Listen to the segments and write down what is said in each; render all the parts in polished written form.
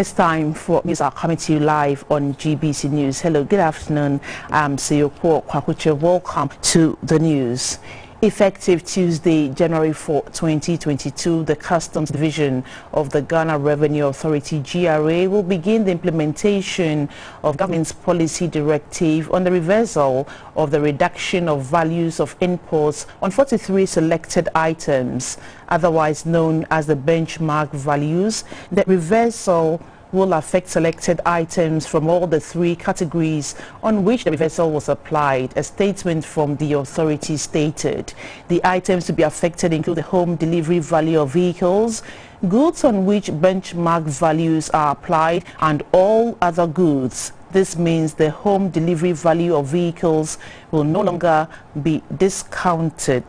It's time for news are coming to you live on GBC News. Hello, good afternoon. I'm Seyoko Kwakuche. Welcome to the news. Effective Tuesday, January 4, 2022, the Customs Division of the Ghana Revenue Authority (GRA) will begin the implementation of government's policy directive on the reversal of the reduction of values of imports on 43 selected items, otherwise known as the benchmark values. The reversal will affect selected items from all the three categories on which the reversal was applied. A statement from the authority stated the items to be affected include the home delivery value of vehicles, goods on which benchmark values are applied, and all other goods. This means the home delivery value of vehicles will no longer be discounted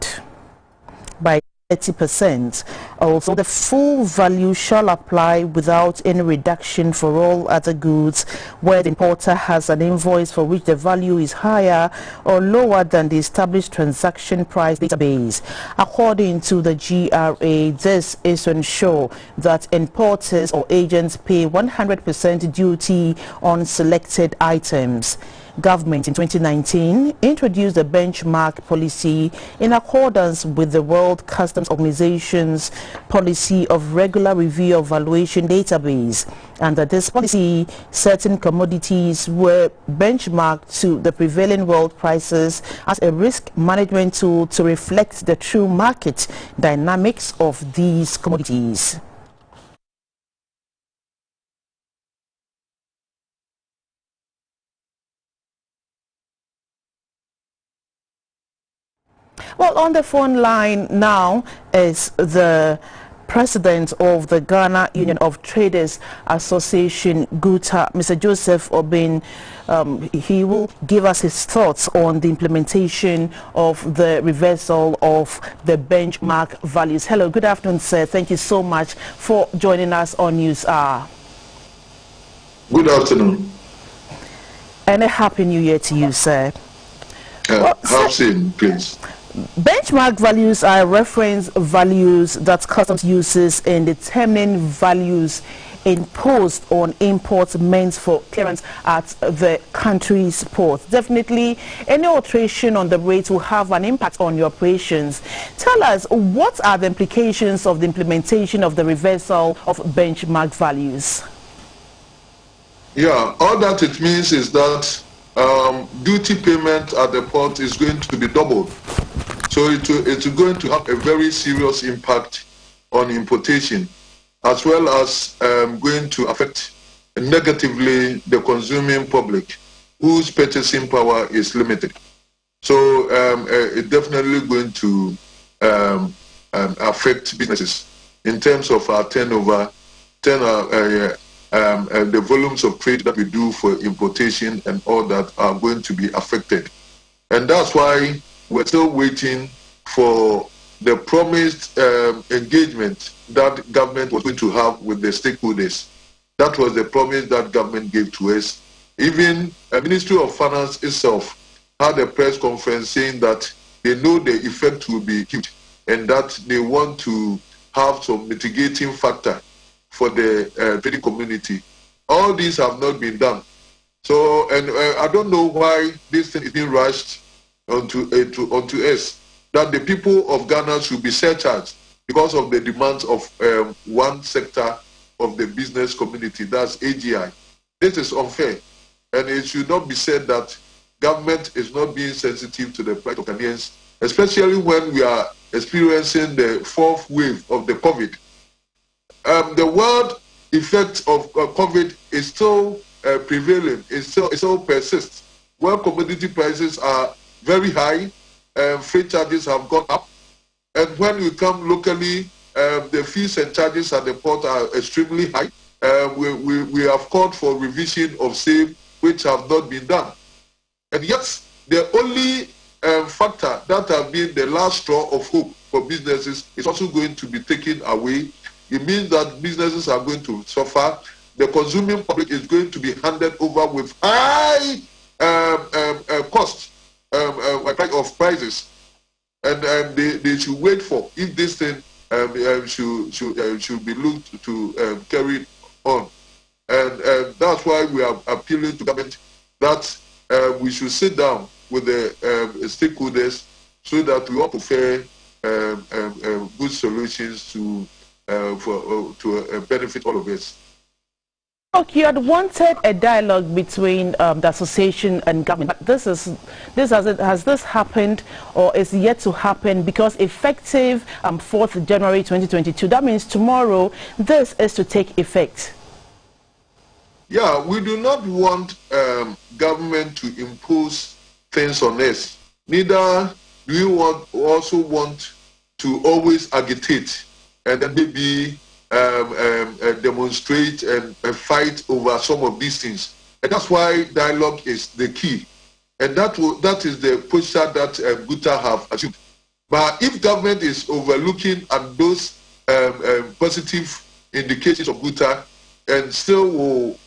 by 30%. Also, the full value shall apply without any reduction for all other goods where the importer has an invoice for which the value is higher or lower than the established transaction price database. According to the GRA, this is to ensure that importers or agents pay 100% duty on selected items. Government in 2019 introduced a benchmark policy in accordance with the World Customs Organization's policy of regular review of valuation database. Under this policy, certain commodities were benchmarked to the prevailing world prices as a risk management tool to reflect the true market dynamics of these commodities. Well, on the phone line now is the president of the Ghana Union of Traders Association, GUTA, Mr. Joseph Obin. He will give us his thoughts on the implementation of the reversal of the benchmark values. Hello, good afternoon, sir. Thank you so much for joining us on News Hour. Good afternoon. And a happy new year to you, sir. Have seen, please. Benchmark values are reference values that customs uses in determining values imposed on imports meant for clearance at the country's port. Definitely, any alteration on the rate will have an impact on your operations. Tell us, what are the implications of the implementation of the reversal of benchmark values? Yeah, all that it means is that duty payment at the port is going to be doubled. So it's going to have a very serious impact on importation, as well as going to affect negatively the consuming public, whose purchasing power is limited. So it's definitely going to affect businesses in terms of our turnover, the volumes of trade that we do for importation and all that are going to be affected. And that's why we're still waiting for the promised engagement that government was going to have with the stakeholders. That was the promise that government gave to us. Even the Ministry of Finance itself had a press conference saying that they know the effect will be huge and that they want to have some mitigating factor for the trading community. All these have not been done. So, and I don't know why this thing is being rushed onto us, that the people of Ghana should be surcharged because of the demands of one sector of the business community, that's AGI. This is unfair, and it should not be said that government is not being sensitive to the plight of Ghanaians, especially when we are experiencing the fourth wave of the COVID. The world effect of COVID is still prevailing, it still persists. Where commodity prices are very high, freight charges have gone up, and when we come locally, the fees and charges at the port are extremely high. We have called for revision of SAVE, which have not been done. And yet, the only factor that has been the last straw of hope for businesses is also going to be taken away. It means that businesses are going to suffer. The consuming public is going to be handed over with high costs of prices, and they should wait for if this thing should be looked to carry on. And that's why we are appealing to government that we should sit down with the stakeholders so that we all prefer good solutions to benefit all of us. Look, you had wanted a dialogue between the association and government, but has this happened or is yet to happen? Because effective 4th January 2022, that means tomorrow this is to take effect. Yeah, we do not want government to impose things on us. Neither do we also want to always agitate and then maybe demonstrate and fight over some of these things. And that's why dialogue is the key. And that is the posture that GUTA have assumed. But if government is overlooking at those positive indications of GUTA and still will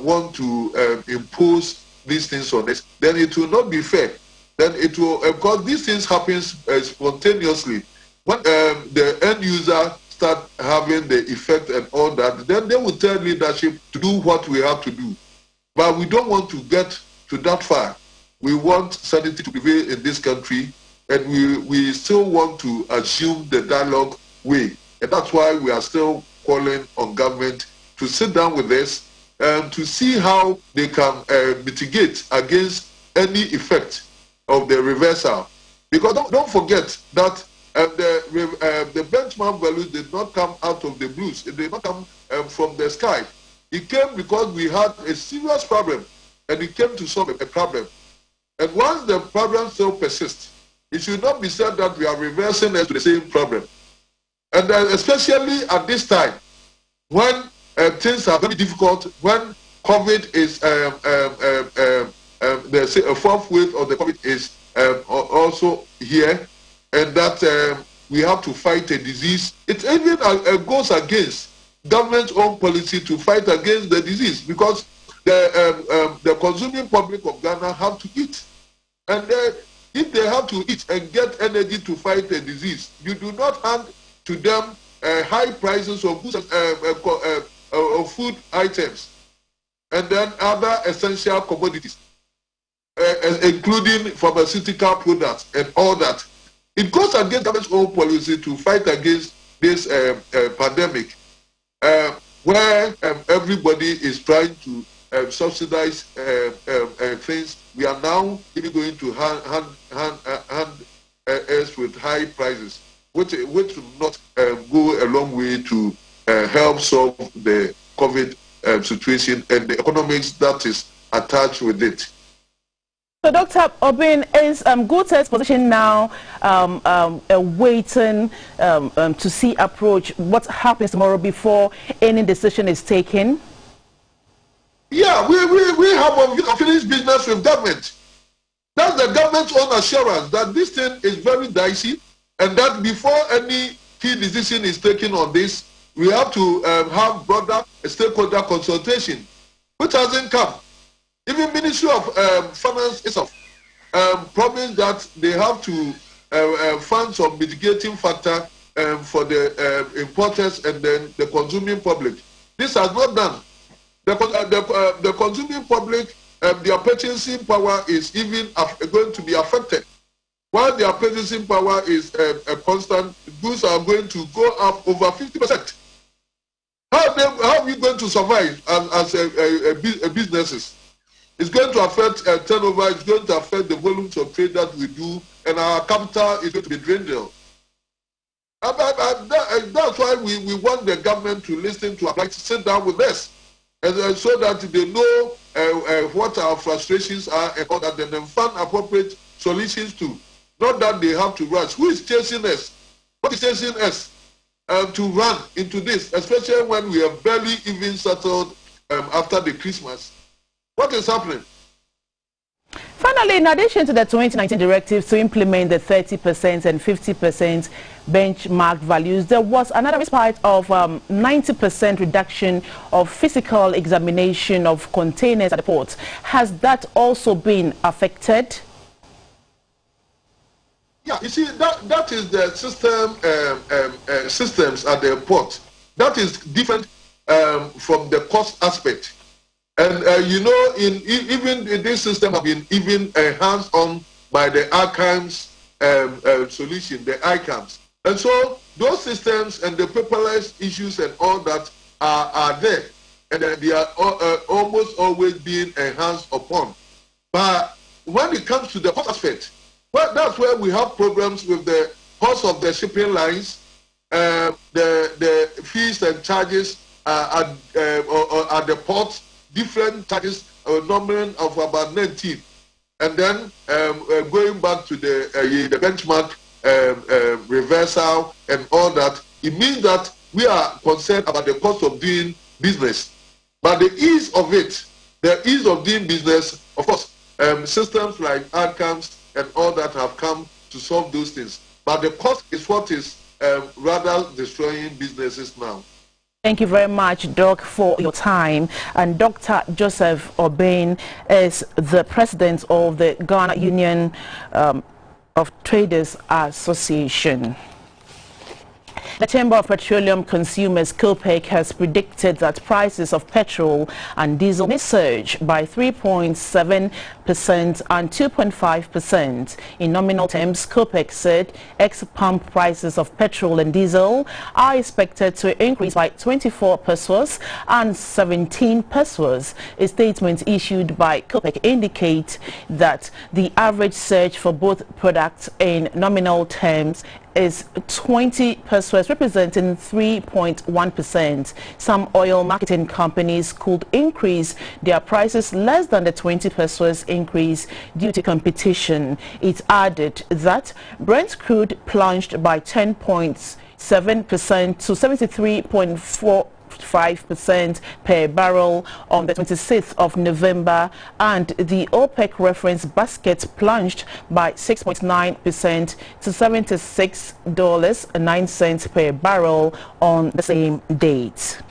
want to impose these things on us, then it will not be fair. Then it will, because these things happen spontaneously. When the end user start having the effect and all that, then they will tell leadership to do what we have to do. But we don't want to get to that far. We want sanity to prevail in this country, and we still want to assume the dialogue way. And that's why we are still calling on government to sit down with us and to see how they can mitigate against any effect of the reversal. Because don't forget that the benchmark value did not come out of the blues. It did not come from the sky. It came because we had a serious problem, and it came to solve a problem. And once the problem still persists, it should not be said that we are reversing it to the same problem. And especially at this time, when things are very difficult, when COVID is, the fourth wave of the COVID is also here, and that we have to fight a disease. It even goes against government's own policy to fight against the disease, because the consuming public of Ghana have to eat. And if they have to eat and get energy to fight the disease, you do not hand to them high prices of goods, of food items, and then other essential commodities, including pharmaceutical products and all that. It goes against government's own policy to fight against this pandemic, where everybody is trying to subsidize things. We are now even going to hand us with high prices, which will not go a long way to help solve the COVID situation and the economics that is attached with it. So, Dr. Obin, is GUTA's position now waiting to see approach what happens tomorrow before any decision is taken? Yeah, we have unfinished business with government. That's the government's own assurance that this thing is very dicey, and that before any key decision is taken on this, we have to have broader stakeholder consultation, which hasn't come. Even Ministry of Finance is promised that they have to fund some mitigating factor for the importers and then the consuming public. This has not done. The consuming public, their purchasing power is even going to be affected. While their purchasing power is a constant, goods are going to go up over 50%. How are we going to survive as businesses? It's going to affect turnover, it's going to affect the volumes of trade that we do, and our capital is going to be dwindled. That's why we want the government to listen to us, like to sit down with us, and so that they know what our frustrations are and all that, and then find appropriate solutions to. Not that they have to rush. Who is chasing us? What is chasing us to run into this, especially when we have barely even settled after the Christmas? What is happening? Finally, in addition to the 2019 directives to implement the 30% and 50% benchmark values, there was another respite of 90% reduction of physical examination of containers at the port. Has that also been affected? Yeah, you see, that is the systems at the port. That is different from the cost aspect. And you know, even this system have been even enhanced on by the Akama solution, the Akama. And so those systems and the paperless issues and all that are there, and they are almost always being enhanced upon. But when it comes to the cost aspect, well, that's where we have problems with the cost of the shipping lines, the fees and charges at the ports, different charges, numbering of about 19. And then going back to the benchmark reversal and all that, it means that we are concerned about the cost of doing business. But the ease of it, the ease of doing business, of course, systems like Akama and all that have come to solve those things. But the cost is what is rather destroying businesses now. Thank you very much, Doc, for your time. And Dr. Joseph Obeng is the president of the Ghana Union of Traders Association. The Chamber of Petroleum Consumers, COPEC, has predicted that prices of petrol and diesel may surge by 3.7% and 2.5%. In nominal terms, COPEC said ex-pump prices of petrol and diesel are expected to increase by 24 pesos and 17 pesos. A statement issued by COPEC indicates that the average surge for both products in nominal terms is 20 pesos, representing 3.1%. Some oil marketing companies could increase their prices less than the 20 pesos increase due to competition. It added that Brent crude plunged by 10.7% to 73.45% per barrel on the 26th of November, and the OPEC reference basket plunged by 6.9% to $76.09 per barrel on the same date.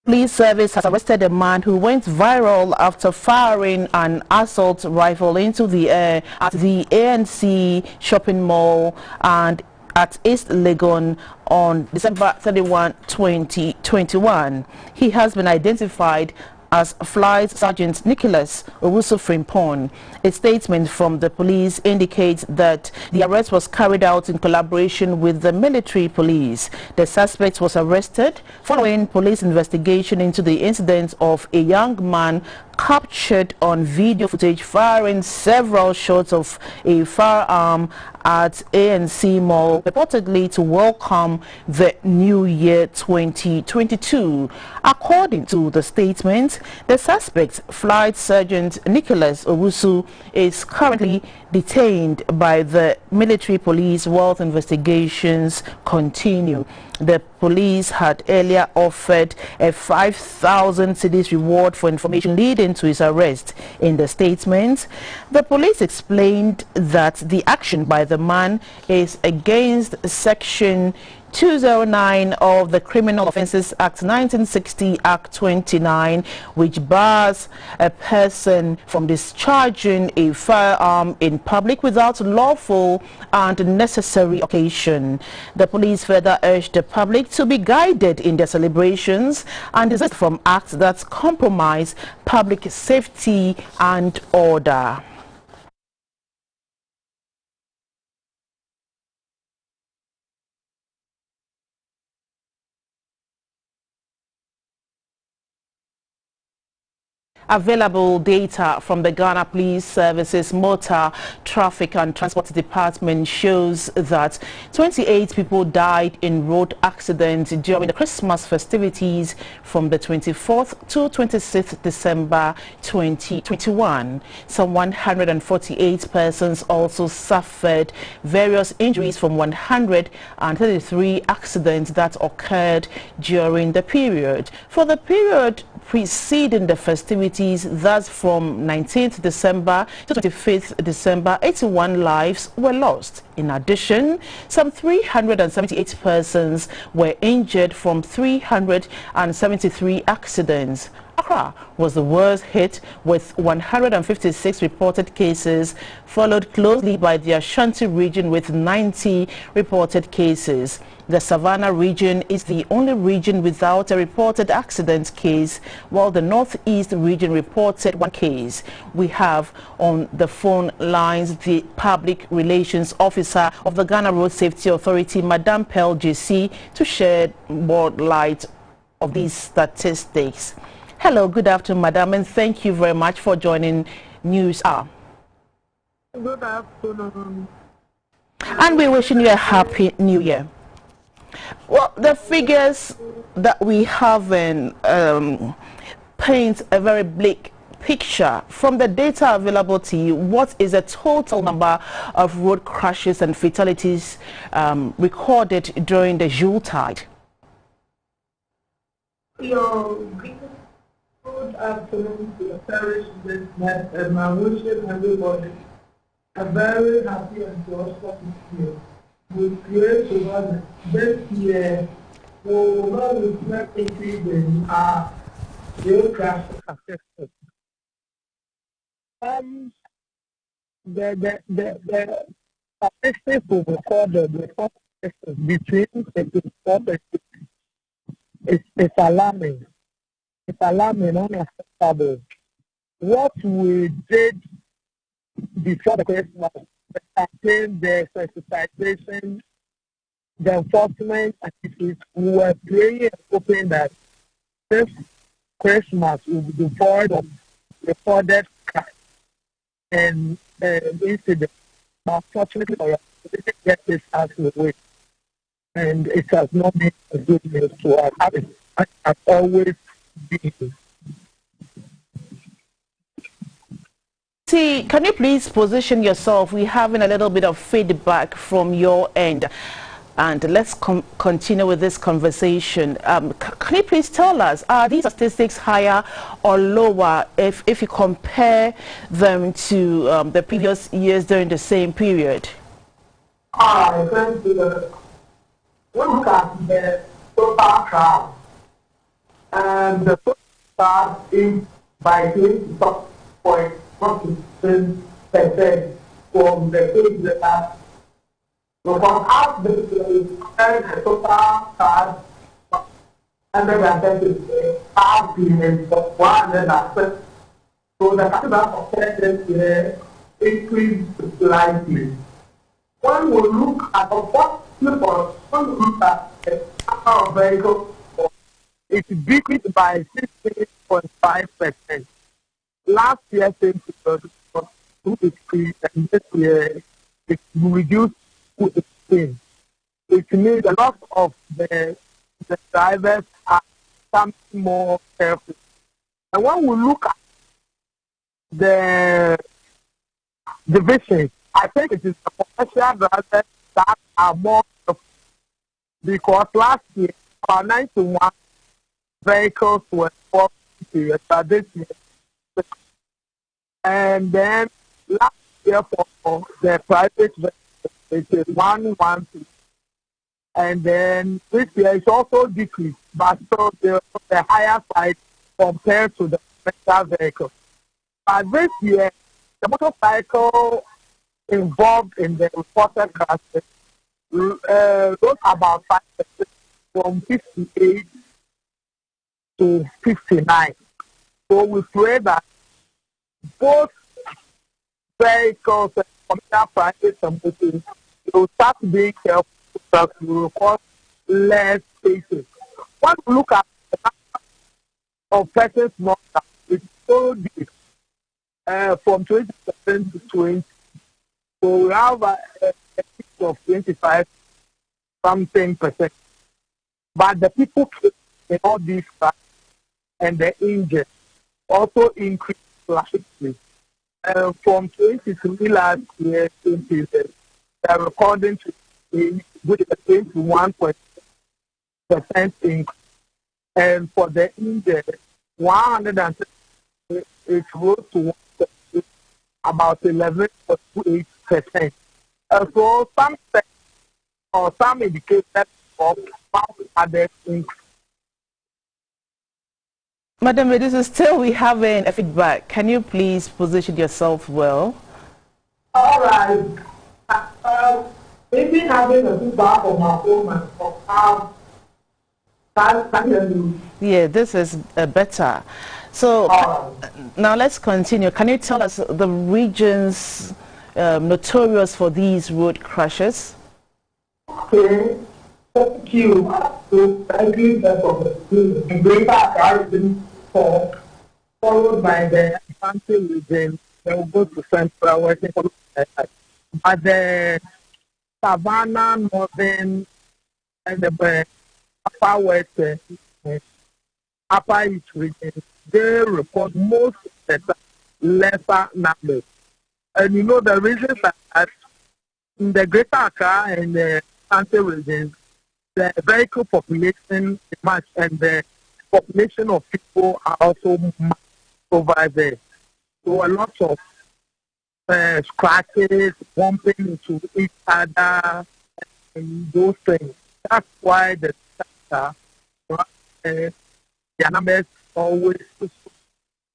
Police service has arrested a man who went viral after firing an assault rifle into the air at the ANC shopping mall and at East Legon on December 31, 2021. He has been identified as Flight Sergeant Nicholas Owusu-Frimpong. A statement from the police indicates that the arrest was carried out in collaboration with the military police. The suspect was arrested following police investigation into the incident of a young man captured on video footage firing several shots of a firearm at ANC Mall, purportedly to welcome the new year 2022. According to the statement, the suspect, Flight Sergeant Nicholas Owusu, is currently detained by the military police while investigations continue. The police had earlier offered a 5,000 cedis reward for information leading to his arrest. In the statement, the police explained that the action by the man is against Section 209 of the Criminal Offences Act 1960 Act 29, which bars a person from discharging a firearm in public without lawful and necessary occasion. The police further urged the public to be guided in their celebrations and desist from acts that compromise public safety and order. Available data from the Ghana Police Services Motor Traffic and Transport Department shows that 28 people died in road accidents during the Christmas festivities from the 24th to 26th December 2021. Some 148 persons also suffered various injuries from 133 accidents that occurred during the period. For the period preceding the festivities, thus from 19th December to 25th December, 81 lives were lost. In addition, some 378 persons were injured from 373 accidents. Accra was the worst hit with 156 reported cases, followed closely by the Ashanti region with 90 reported cases. The Savannah region is the only region without a reported accident case, while the Northeast region reported one case. We have on the phone lines the Public Relations Officer of the Ghana Road Safety Authority, Madam Pearl JC, to shed more light of these statistics. Hello, good afternoon, Madam, and thank you very much for joining News Hour. Good afternoon. And we're wishing you a happy new year. Well, the figures that we have in paint a very bleak picture. From the data available to you, what is the total number of road crashes and fatalities recorded during the Yuletide? Good afternoon to the parish business, and I wish everybody a very happy and prosperous year. We pray to God this year we will not reflect increase in our road crash statistics. The statistics we recorded between 34 it's alarming. It's alarming, unacceptable. What we did before the Christmas, the campaign, the sensitization, the enforcement activities, we were praying and hoping that this Christmas will be devoid of reported crime and incidents. But fortunately for us, we didn't get this out of the way. And it has not been a good news to us. It has always been. See, can you please position yourself? We're having a little bit of feedback from your end. And let's continue with this conversation. Can you please tell us, are these statistics higher or lower if you compare them to the previous years during the same period? Thank you. We look at the total crowd, and the total crowd is by 20.46% from the page that because as the total crowd 130 have been 100%. So the capital percentage here increased slightly. When we look at what people, when we look at the number of vehicles, it decreased by 16.5%. Last year, same period was 2.3, and this year it reduced to 18. It means a lot of the drivers are becoming more careful. And when we look at the divisions, I think it is the commercial drivers that are more careful, because last year about 91 vehicles were involved this year. And then last year for the private vehicles, it is 112. And then this year it's also decreased, but still the higher side compared to the commercial vehicle. But this year, the motorcycle involved in the reported crashes rose about 5% from 58 to 59. So we pray that both vehicles and commercial private and motors will start being careful that we record less cases. When we look at the number of persons not it's so deep from 20% to 20. So we have a peak of 25 something percent. But the people killed in all these facts and the injured also increased drastically. From 23 last year, they are recording to with a 21% increase. And for the injured, 100 it rose to about 11.28%. So some or some indicators of others increase. Madam Medusa, still we having a feedback. Can you please position yourself well? All right. Maybe having a feedback on my phone and yeah, this is better. So now let's continue. Can you tell us the regions notorious for these road crashes? Okay. Thank you. So I agree that the greater Accra region followed by the Ashanti region, they will go to Central Western, but the Savannah, Northern, and the Upper West, Upper East region, they report most of the lesser numbers. And you know the reasons are that in the Greater Accra and the Ashanti region, the vehicle population is much, and the population of people are also much over there. So a lot of scratches, bumping into each other, and those things. That's why the numbers always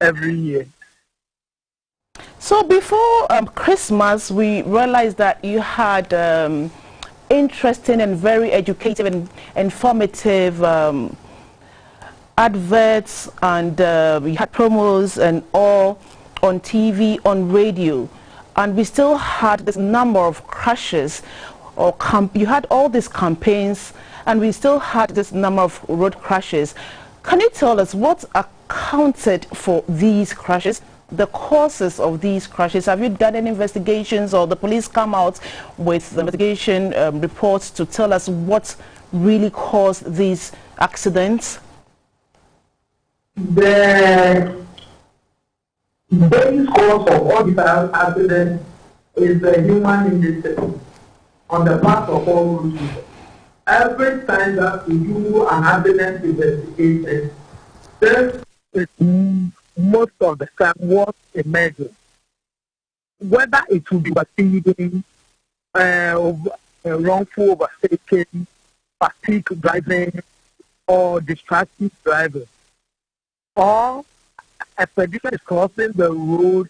every year. So before Christmas, we realized that you had interesting and very educative and informative adverts, and we had promos and all on TV, on radio, and we still had this number of crashes, or you had all these campaigns, and we still had this number of road crashes. Can you tell us what accounted for these crashes, the causes of these crashes? Have you done any investigations, or the police come out with investigation reports to tell us what really caused these accidents? The basic cause of all these accidents is the human industry on the part of all road users. Every time that we do an accident investigation, this is most of the time what emerges. Whether it will be speeding, wrongful overtaking, fatigue driving, or distracted driving, or a pedestrian is crossing the road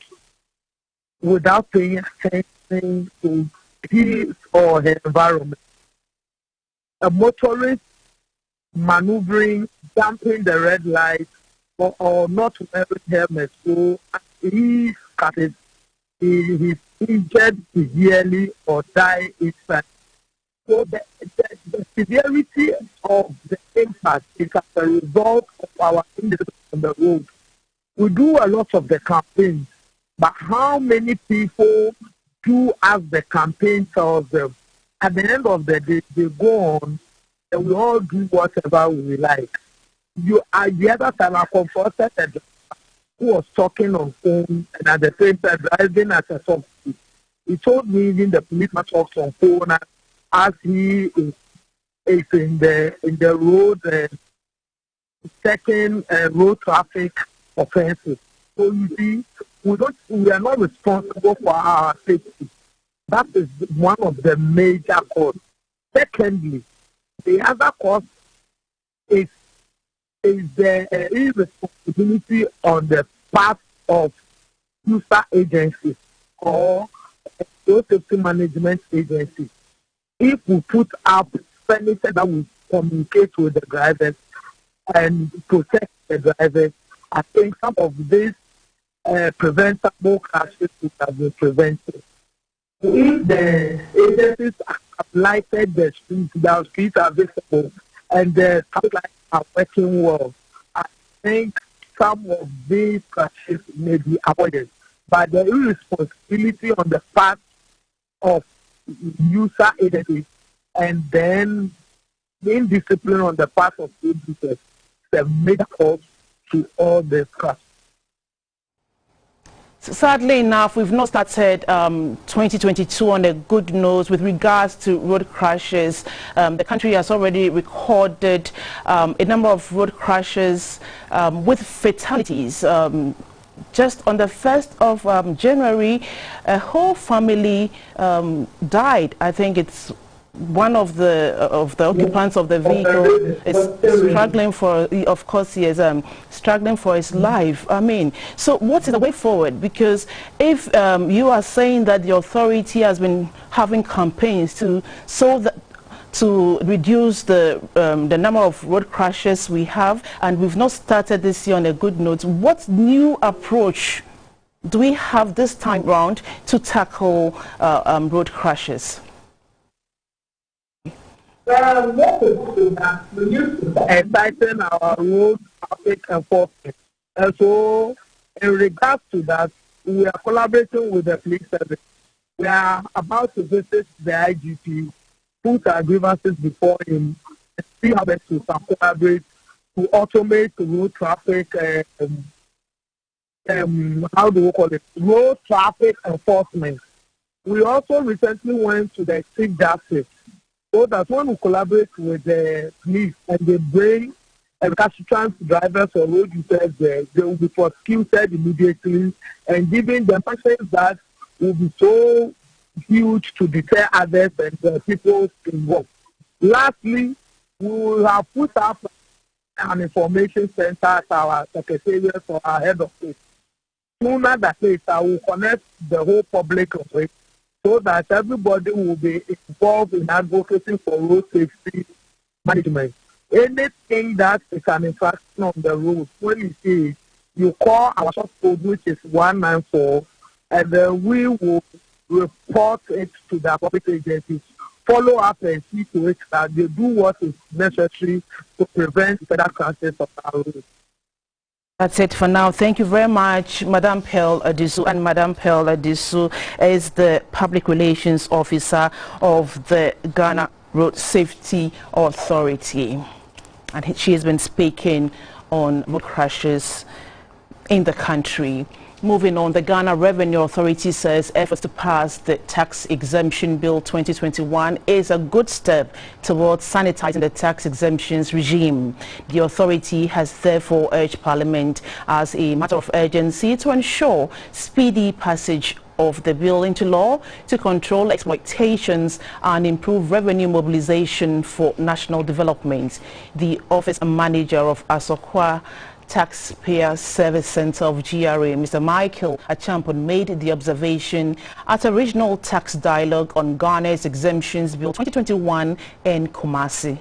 without paying attention to his or her environment. A motorist maneuvering, jumping the red light, or not wearing helmet, so he's injured severely or die instantly. So the severity of the impact is as a result of our industry on the road. We do a lot of the campaigns, but how many people do as the campaign tells them? At the end of the day, they go on and we all do whatever we like. At the other time, I confronted a driver who was talking on phone and at the same time driving at a top speed. He told me even the policeman talks on phone as he is in the road checking road traffic offenses. So you see, we are not responsible for our safety. That is one of the major causes. Secondly, the other cause is the irresponsibility on the part of user agencies or road safety management agencies. If we put up furniture that will communicate with the drivers and protect the drivers, I think some of these preventable crashes would have been prevented. If the agencies have lighted the streets are visible and the traffic lights are working well, I think some of these crashes may be avoided. But the irresponsibility on the part of user agencies and then indiscipline on the part of road users is a major cause to all the crashes. Sadly enough, we've not started 2022 on a good note with regards to road crashes. The country has already recorded a number of road crashes with fatalities. Just on the 1st of January, a whole family died. I think it's one of the occupants of the vehicle is struggling for, of course, he is struggling for his life. I mean, so what is the way forward? Because if you are saying that the authority has been having campaigns to reduce the number of road crashes we have, and we've not started this year on a good note, what new approach do we have this time round to tackle road crashes? What is that we need to enlighten our road traffic enforcement. And so, in regards to that, we are collaborating with the police service. We are about to visit the IGP, put our grievances before him, and see how best to collaborate to automate road traffic. How do we call it? Road traffic enforcement. We also recently went to the Chief Justice, so that when we collaborate with the police and they bring recalcitrant drivers or road users there, they will be prosecuted immediately and given the sanctions that will be so huge to deter others and the people involved. Lastly, we will have put up an information center at our secretariat or our head office. Sooner than later, we will connect the whole public of it, so that everybody will be involved in advocacy for road safety management. Anything that is an infraction on the road, when you see it, you call our short code, which is 194, and then we will report it to the public agencies, follow up and see to it that they do what is necessary to prevent further crashes of our road. That's it for now. Thank you very much, Madam Pearl Adisu. And Madam Pearl Adisu is the Public Relations Officer of the Ghana Road Safety Authority. And she has been speaking on road crashes in the country. Moving on, the Ghana Revenue Authority says efforts to pass the Tax Exemption Bill 2021 is a good step towards sanitizing the tax exemptions regime. The authority has therefore urged Parliament as a matter of urgency to ensure speedy passage of the bill into law to control exploitations and improve revenue mobilization for national development. The office manager of Asokwa Taxpayer Service Center of GRA, Mr. Michael Achampon, made the observation at a regional tax dialogue on Ghana's Exemptions Bill 2021 in Kumasi.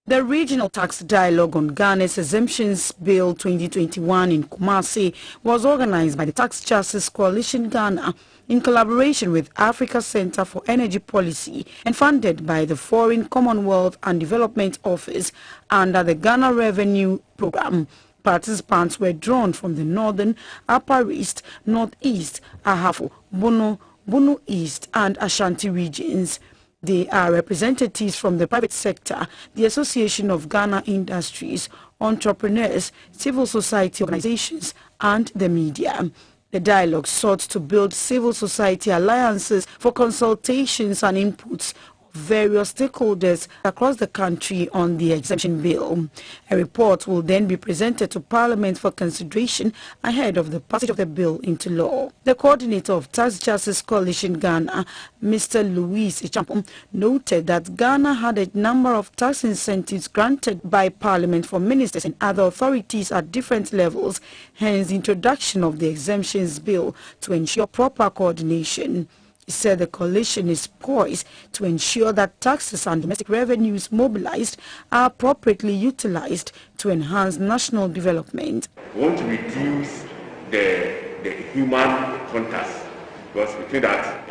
The regional tax dialogue on Ghana's Exemptions Bill 2021 in Kumasi was organized by the Tax Justice Coalition Ghana in collaboration with Africa Center for Energy Policy and funded by the Foreign Commonwealth and Development Office under the Ghana Revenue Program. Participants were drawn from the Northern, Upper East, Northeast, Ahafo, Bono East and Ashanti regions. They are representatives from the private sector, the Association of Ghana Industries, entrepreneurs, civil society organizations, and the media. The dialogue sought to build civil society alliances for consultations and inputs of various stakeholders across the country on the exemption bill. A report will then be presented to Parliament for consideration ahead of the passage of the bill into law. The coordinator of Tax Justice Coalition Ghana, Mr. Louis Ichampom, noted that Ghana had a number of tax incentives granted by Parliament for ministers and other authorities at different levels, hence the introduction of the exemptions bill to ensure proper coordination. He said the coalition is poised to ensure that taxes and domestic revenues mobilized are appropriately utilized to enhance national development. We want to reduce the human contact, because we think that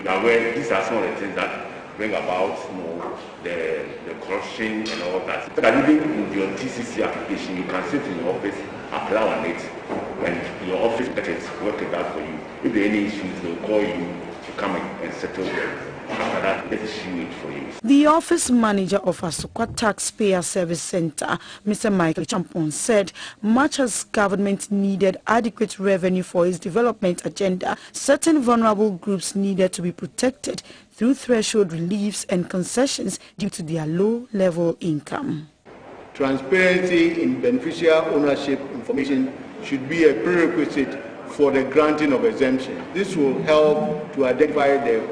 these are some of the things that bring about the corruption and all that. That even in your TCC application, you can sit in your office, apply on it, and your office will work it out for you. If there are any issues, they'll call you to come and settle them. After that, let's issue it for you. The office manager of Asokwa Taxpayer Service Center, Mr. Michael Champon, said much as government needed adequate revenue for its development agenda, certain vulnerable groups needed to be protected through threshold reliefs and concessions due to their low-level income. Transparency in beneficial ownership information should be a prerequisite for the granting of exemption. This will help to identify the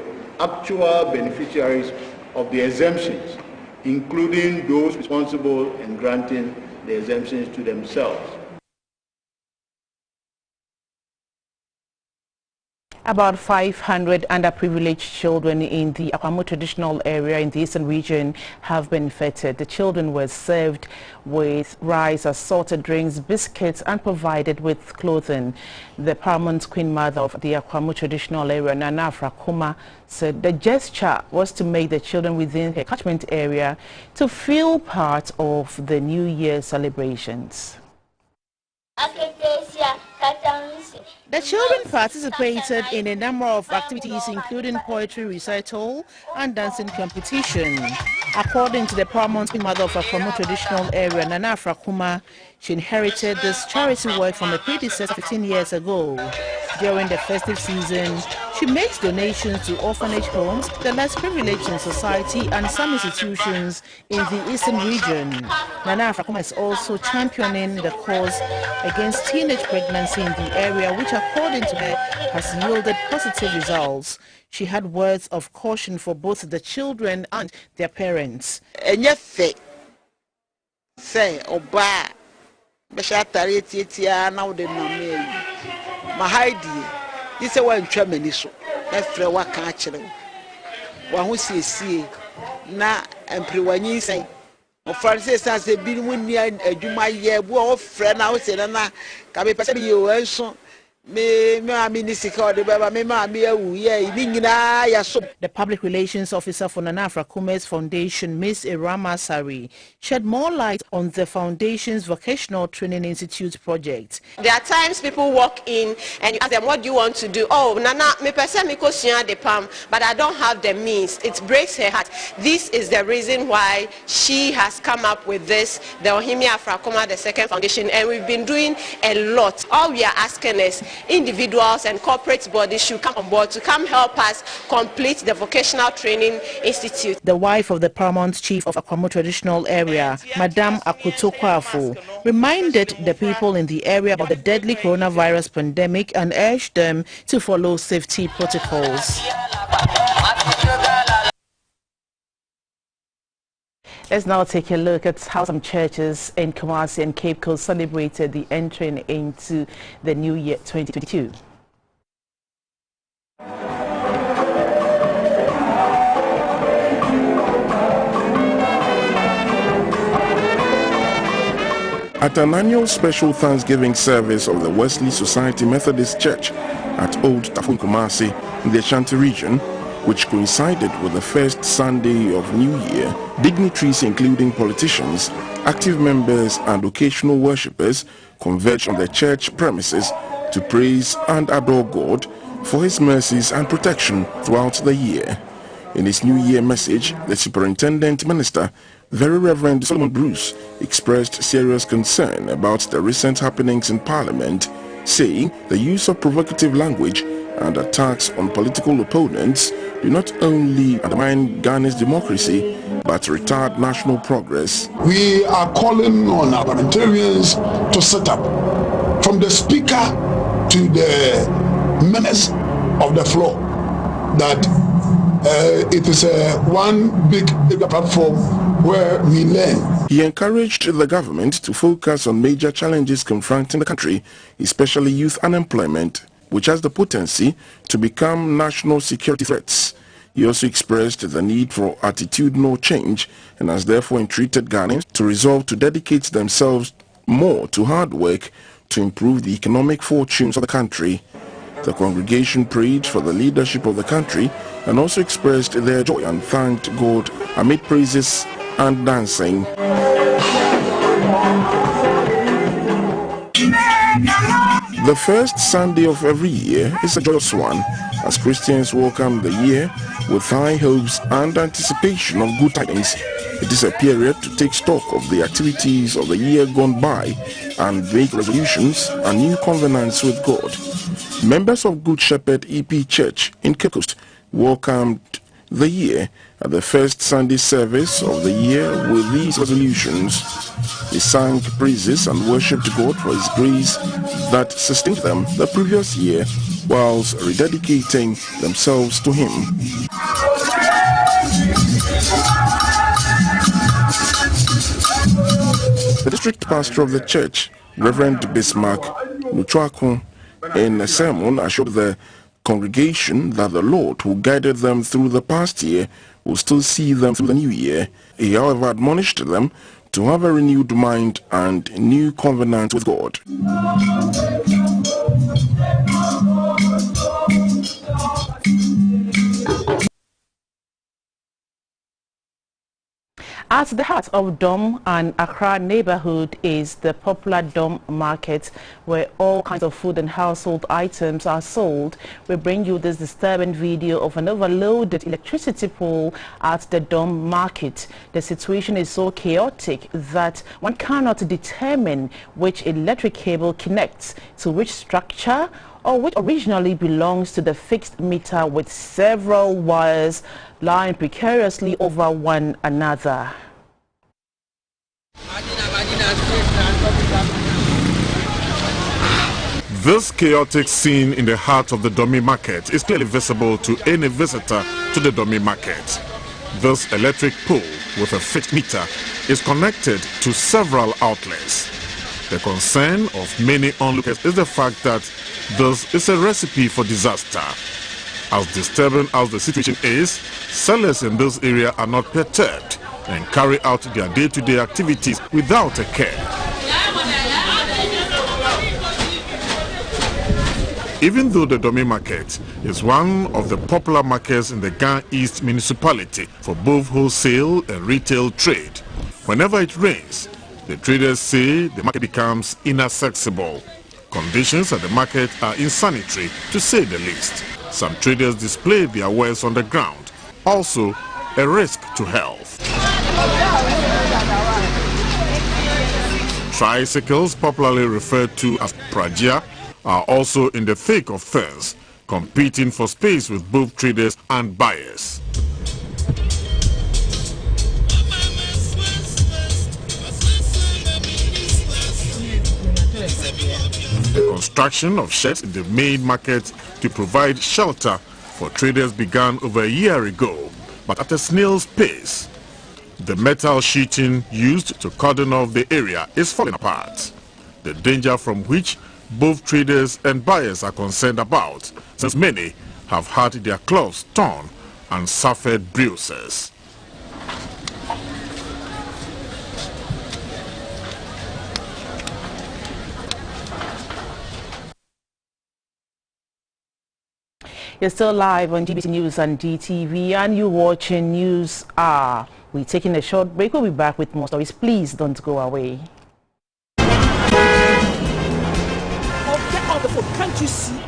actual beneficiaries of the exemptions, including those responsible in granting the exemptions to themselves. About 500 underprivileged children in the Akama traditional area in the eastern region have been fed. The children were served with rice, assorted drinks, biscuits and provided with clothing. The paramount queen mother of the Akama traditional area, Nana Akama, said the gesture was to make the children within her catchment area to feel part of the New Year celebrations. The children participated in a number of activities including poetry recital and dancing competition. According to the paramount mother of Akama traditional area, Nana Akama, she inherited this charity work from a predecessor 15 years ago. During the festive season, she makes donations to orphanage homes, the less privileged in society and some institutions in the eastern region. Nana Akama is also championing the cause against teenage pregnancy in the area, which according to her has yielded positive results. She had words of caution for both the children and their parents. The public relations officer for Nana Akuma's foundation, Ms. Irama Sari, shed more light on the foundation's vocational training institute project. There are times people walk in and you ask them, what do you want to do? Oh, Nana, me person me ko sua de pam, but I don't have the means. It breaks her heart. This is the reason why she has come up with this, the Ohimi Afra Akuma II Foundation, and we've been doing a lot. All we are asking is individuals and corporate bodies should come on board to come help us complete the vocational training institute. The wife of the paramount chief of Akama traditional area, Madame Akutokwafu, reminded the people in the area about the deadly coronavirus pandemic and urged them to follow safety protocols. Let's now take a look at how some churches in Kumasi and Cape Coast celebrated the entry into the new year 2022. At an annual special Thanksgiving service of the Wesley Society Methodist Church at Old Tafun Kumasi in the Ashanti region, which coincided with the first Sunday of New Year, dignitaries including politicians, active members and occasional worshippers converged on the church premises to praise and adore God for his mercies and protection throughout the year. In his New Year message, the Superintendent Minister, Very Reverend Solomon Bruce, expressed serious concern about the recent happenings in Parliament, saying the use of provocative language and attacks on political opponents do not only undermine Ghana's democracy but retard national progress. We are calling on our parliamentarians to set up, from the speaker to the menace of the floor, that it is one big platform where we learn. He encouraged the government to focus on major challenges confronting the country, especially youth unemployment, which has the potency to become national security threats. He also expressed the need for attitudinal change and has therefore entreated Ghanaians to resolve to dedicate themselves more to hard work to improve the economic fortunes of the country. The congregation prayed for the leadership of the country and also expressed their joy and thanked God amid praises and dancing. The first Sunday of every year is a joyous one, as Christians welcome the year with high hopes and anticipation of good tidings. It is a period to take stock of the activities of the year gone by and make resolutions and new covenants with God. Members of Good Shepherd EP Church in Cape Coast welcomed the year at the first Sunday service of the year with these resolutions. They sang praises and worshipped God for his grace that sustained them the previous year, whilst rededicating themselves to him. The district pastor of the church, Reverend Bismarck Nuchuakun, in a sermon assured the congregation that the Lord who guided them through the past year will still see them through the new year. He, however, admonished them to have a renewed mind and new covenant with God. At the heart of Dom and Accra neighborhood is the popular Dom market, where all kinds of food and household items are sold. We bring you this disturbing video of an overloaded electricity pole at the Dom market. The situation is so chaotic that one cannot determine which electric cable connects to which structure, or which originally belongs to the fixed meter, with several wires lying precariously over one another. This chaotic scene in the heart of the Domi market is clearly visible to any visitor to the Domi market. This electric pole with a fixed meter is connected to several outlets. The concern of many onlookers is the fact that this is a recipe for disaster. As disturbing as the situation is, sellers in this area are not perturbed and carry out their day-to-day activities without a care. Even though the Domi market is one of the popular markets in the Gan East municipality for both wholesale and retail trade, whenever it rains, the traders say the market becomes inaccessible. Conditions at the market are insanitary, to say the least. Some traders display their wares on the ground, also a risk to health. Tricycles, popularly referred to as prajia, are also in the thick of things, competing for space with both traders and buyers. The construction of sheds in the main market to provide shelter for traders began over a year ago, but at a snail's pace. The metal sheeting used to cordon off the area is falling apart, the danger from which both traders and buyers are concerned about, since many have had their clothes torn and suffered bruises. You're still live on GBC News and DTV, and you're watching News Hour. We're taking a short break. We'll be back with more stories. Please don't go away. Oh, get out the phone. Can't you see?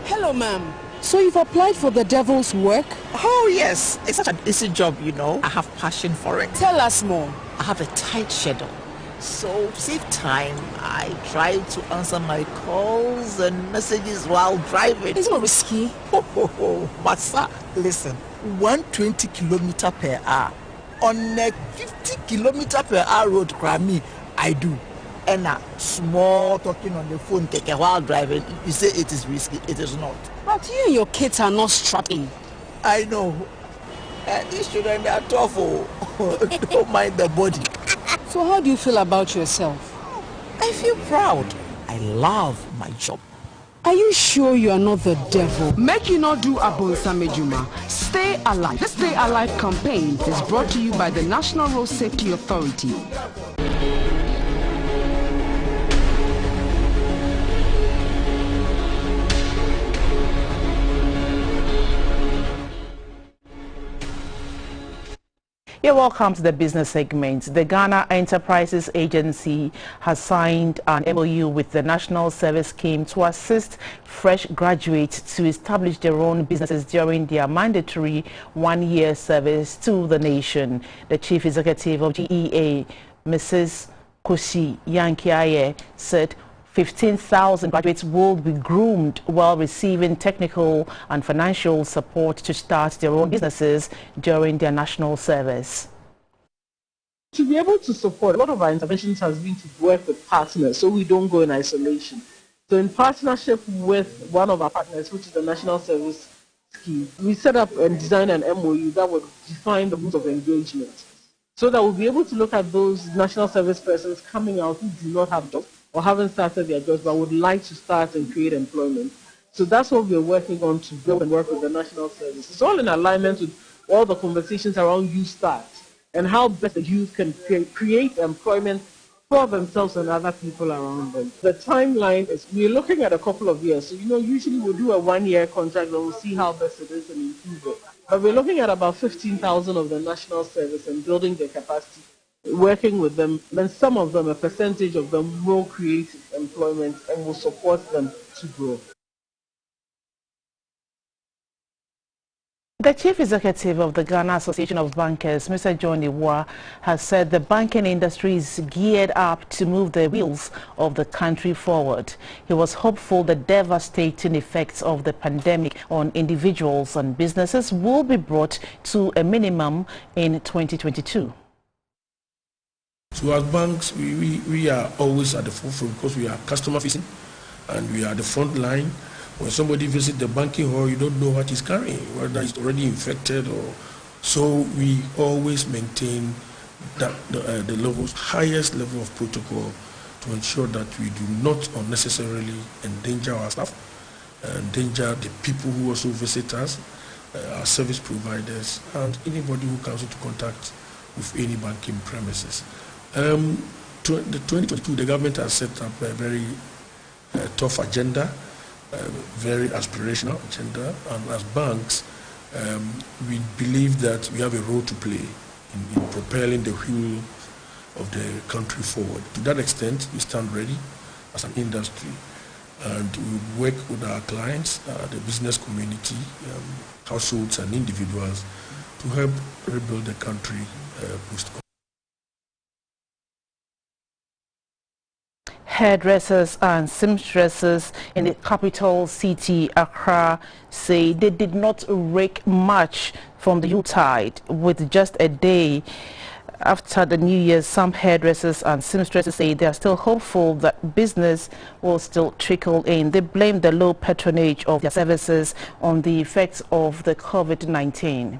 Hello, ma'am. So you've applied for the devil's work? Oh, yes. It's such an easy job, you know. I have passion for it. Tell us more. I have a tight schedule. So, to save time, I try to answer my calls and messages while driving. It's not risky. But sir, listen, 120 kilometers per hour on a 50 kilometers per hour road, Grammy, I do. And small talking on the phone while driving, you say it is risky, it is not. But you and your kids are not strapped in. I know. These children, they are tough. Don't mind the body. So how do you feel about yourself? I feel proud. I love my job. Are you sure you are not the devil? Make you not do Abonsamejuma. Stay alive. The Stay Alive campaign is brought to you by the National Road Safety Authority. You're welcome to the business segment. The Ghana Enterprises Agency has signed an MOU with the National Service Scheme to assist fresh graduates to establish their own businesses during their mandatory one-year service to the nation. The Chief Executive of GEA, Mrs. Koshi Yankiaye, said 15,000 graduates will be groomed while receiving technical and financial support to start their own businesses during their national service. To be able to support, a lot of our interventions has been to work with partners so we don't go in isolation. So in partnership with one of our partners, which is the National Service Scheme, we set up and designed an MOU that would define the rules of engagement. so that we'll be able to look at those national service persons coming out who do not have jobs or haven't started their jobs but would like to start and create employment. So that's what we're working on to build and work with the national service. It's all in alignment with all the conversations around Youth Start and how best the youth can create employment for themselves and other people around them. The timeline is we're looking at a couple of years. So, usually we'll do a 1-year contract and we'll see how best it is and improve it. But we're looking at about 15,000 of the national service and building their capacity, working with them. Then some of them, a percentage of them will create employment and will support them to grow. The Chief Executive of the Ghana Association of Bankers, Mr. John Iwa, has said the banking industry is geared up to move the wheels of the country forward. He was hopeful the devastating effects of the pandemic on individuals and businesses will be brought to a minimum in 2022. So as banks, we are always at the forefront because we are customer facing and we are the front line. When somebody visits the banking hall, you don't know what he's carrying, whether he's already infected or so. We always maintain that the highest level of protocol to ensure that we do not unnecessarily endanger our staff, endanger the people who also visit us, our service providers, and anybody who comes into contact with any banking premises. The 2022, the government has set up a very tough agenda. Very aspirational agenda, and as banks, we believe that we have a role to play in propelling the wheel of the country forward. To that extent, we stand ready as an industry, and we work with our clients, the business community, households and individuals to help rebuild the country post-COVID. Hairdressers and seamstresses in the capital city, Accra, say they did not rake much from the Yuletide. With just a day after the New Year, some hairdressers and seamstresses say they are still hopeful that business will still trickle in. They blame the low patronage of their services on the effects of the COVID-19.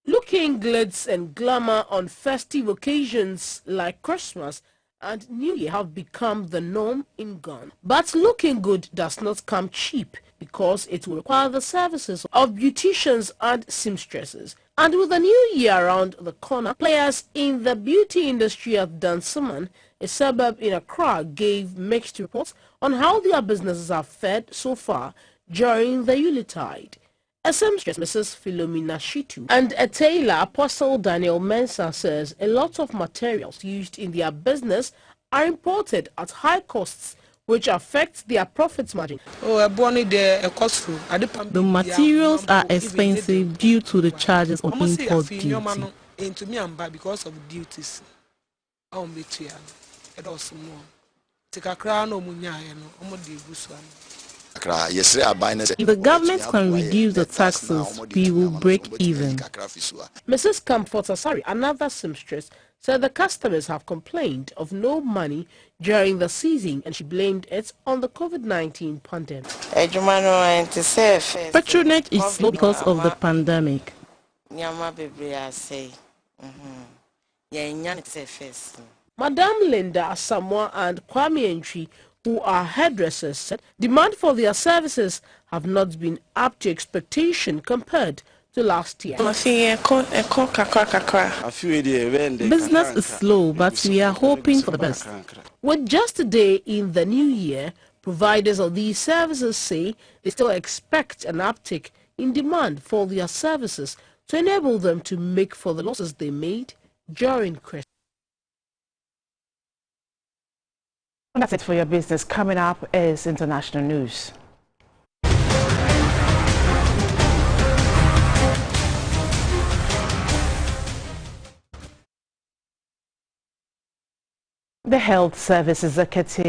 Looking glitz and glamour on festive occasions like Christmas and New Year have become the norm in Ghana. But looking good does not come cheap because it will require the services of beauticians and seamstresses. And with the New Year around the corner, players in the beauty industry at Dansoman, a suburb in Accra, gave mixed reports on how their businesses have fared so far during the Yuletide. A seamstress, Mrs. Philomena Shitu, and a tailor, Apostle Daniel Mensah, says a lot of materials used in their business are imported at high costs, which affect their profit margin. The materials are expensive due to the charges on import duty. Because of duties. If the government can reduce the taxes, we will break even. Mrs. Comfort Asari, another seamstress, said the customers have complained of no money during the season and she blamed it on the COVID-19 pandemic. Patronage is slow because of the pandemic. Madame Linda Asamoah and Kwame Entry, who are hairdressers, said demand for their services have not been up to expectation compared to last year. Business is slow, but we are hoping for the best. With just a day in the new year, providers of these services say they still expect an uptick in demand for their services to enable them to make for the losses they made during Christmas. And that's it for your business. Coming up is international news. The Health Service Executive